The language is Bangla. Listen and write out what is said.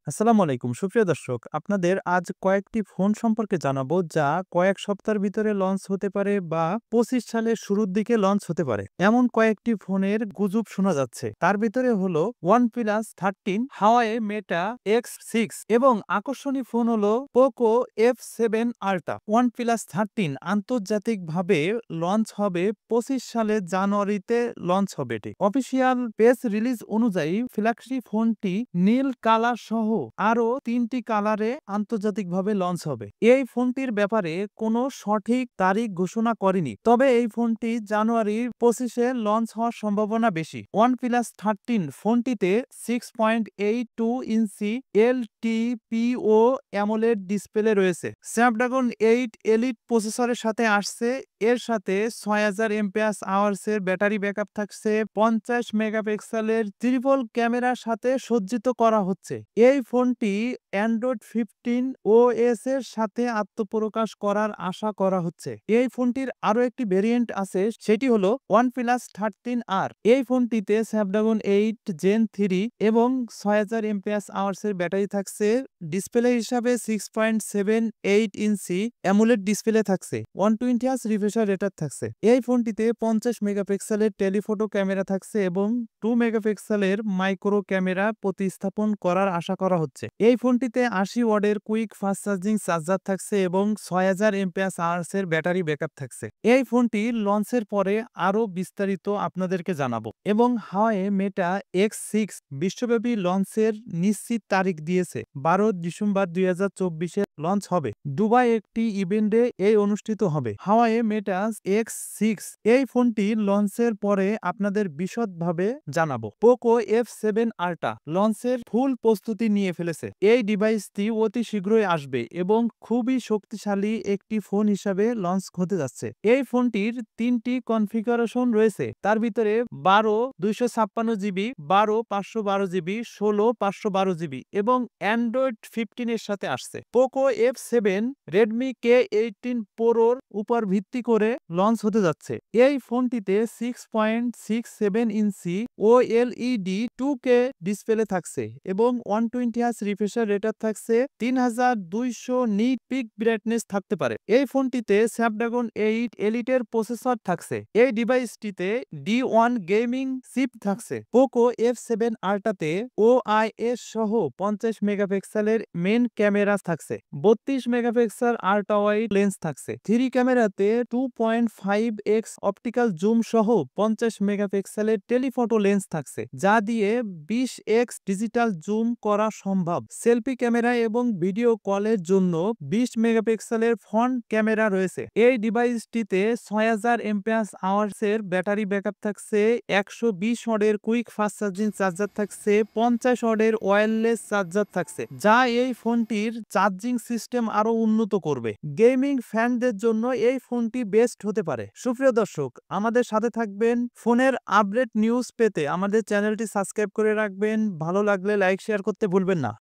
আসসালামু আলাইকুম সুপ্রিয় দর্শক, আপনাদের আজ কয়েকটি ফোন সম্পর্কে জানাবো যা কয়েক সপ্তাহের ভিতরে লঞ্চ হতে পারে বা 25 সালের শুরুর দিকে লঞ্চ হতে পারে। এমন কয়েকটি ফোনের গুজব শোনা যাচ্ছে। তার ভিতরে হলো OnePlus 13, Huawei Mate X6 এবং আকর্ষণীয় ফোন হলো Poco F7 Ultra। OnePlus 13 আন্তর্জাতিকভাবে লঞ্চ হবে 25 সালের জানুয়ারিতে লঞ্চ হবে এটি। অফিসিয়াল প্রেস রিলিজ অনুযায়ী ফ্ল্যাগশিপ ফোনটি নীল কালার সহ আরো 3টি কালারে আন্তর্জাতিকভাবে লঞ্চ হবে। এই ফোনটির ব্যাপারে কোনো সঠিক তারিখ ঘোষণা করেনি, তবে এই ফোনটি জানুয়ারির 25-এ লঞ্চ হওয়ার সম্ভাবনা বেশি। OnePlus 13 ফোনটিতে 6.82 ইঞ্চি LTPO অ্যামোলেড ডিসপ্লে রয়েছে। স্ন্যাপড্রাগন 8 এলিট প্রসেসরের সাথে আসছে। এর সাথে 6000 mAh এর ব্যাটারি ব্যাকআপ থাকছে। 50 মেগাপিক্সেলের ট্রিপল ক্যামেরার সাথে সজ্জিত করা হচ্ছে। এই ফোনটি অ্যান্ড্রয়েড 15 OS এর সাথে আত্মপ্রকাশ করার আশা করা হচ্ছে। এই ফোনটির আরো একটি ভেরিয়েন্ট আছে, সেটি হলো OnePlus 13R। এই ফোনটিতে স্ন্যাপড্রাগন 8 Gen 3 এবং 6000 mAh এর ব্যাটারি থাকছে। ডিসপ্লে হিসাবে 6.78 ইঞ্চি অ্যামোলেড ডিসপ্লে থাকছে। 120 Hz রিফ্রেশ রেট থাকছে। এই ফোনটিতে 50 মেগাপিক্সেলের টেলিফটো ক্যামেরা থাকছে এবং 2 মেগাপিক্সেলের মাইক্রো ক্যামেরা প্রতিস্থাপন করার আশা করা হচ্ছে। এই ফোনটিতে 80 ওয়াটের কুইক ফাস্ট চার্জিং চার্জার থাকছে এবং 6000 mAh এর ব্যাটারি ব্যাকআপ থাকছে। এই ফোনটি লঞ্চের পরে আরো বিস্তারিত আপনাদেরকে জানাবো। এবং Huawei Mate X6 বিশ্বব্যাপী লঞ্চের নিশ্চিত তারিখ দিয়েছে। 12 ডিসেম্বর 2024-এ লঞ্চ হবে। দুবাই একটি ইভেন্টে এই অনুষ্ঠিত হবে। Huawei Mate X6 এই ফোনটি লঞ্চের পরে আপনাদের বিশদভাবে জানাবো। Poco F7 Ultra লঞ্চের ফুল প্রস্তুতি নিয়ে ফেলেছে। এই ডিভাইসটি অতি শীঘ্রই আসবে এবং খুবই শক্তিশালী একটি ফোন হিসাবে লঞ্চ হতে যাচ্ছে। এই ফোনটির 3টি কনফিগারেশন রয়েছে। তার ভিতরে 12 256GB, 12 512GB, 16 512GB এবং অ্যান্ড্রয়েড 15 এর সাথে আসছে। Poco F7 Redmi K18 Proর উপর ভিত্তি করে লঞ্চ হতে যাচ্ছে। এই ফোনটিতে 6.67 ইঞ্চি OLED 2K ডিসপ্লে থাকছে এবং 120 Hz রিফ্রেশ রেট থাকছে। 3200 নিট পিক ব্রাইটনেস থাকতে পারে। এই ফোনটিতে স্ন্যাপড্রাগন 8 এলিটের প্রসেসর থাকছে। এই ডিভাইসটিতে D1 গেমিং চিপ থাকছে। Poco F7 Ultraতে OIS সহ 50 মেগাপিক্সেলের মেইন ক্যামেরা থাকছে। 32 মেগাপিক্সেল আল্ট্রা ওয়াইড লেন্স থাকছে। 3 ক্যামেরাতে 2.5x অপটিক্যাল জুম সহ 50 মেগাপিক্সেলের টেলিফটো লেন্স থাকছে, যা দিয়ে 20x ডিজিটাল জুম করা সম্ভব। সেলফি ক্যামেরা এবং ভিডিও কলের জন্য 20 মেগাপিক্সেলের ফ্রন্ট ক্যামেরা রয়েছে। এই ডিভাইসটিতে 6000 mAh এর ব্যাটারি ব্যাকআপ থাকছে। 120 ওয়াটের কুইক ফাস্ট চার্জিং চার্জার থাকছে। 50 ওয়াটের ওয়্যারলেস চার্জার থাকছে, যা এই ফোনটির চার্জিং সিস্টেম আরো উন্নত করবে। গেমিং ফ্যানদের জন্য এই ফোনটি বেস্ট হতে পারে। সুপ্রিয় দর্শক, আমাদের সাথে থাকবেন। ফোনের আপডেট নিউজ পেতে আমাদের চ্যানেলটি সাবস্ক্রাইব করে রাখবেন। ভালো লাগলে লাইক শেয়ার করতে ভুলবেন না।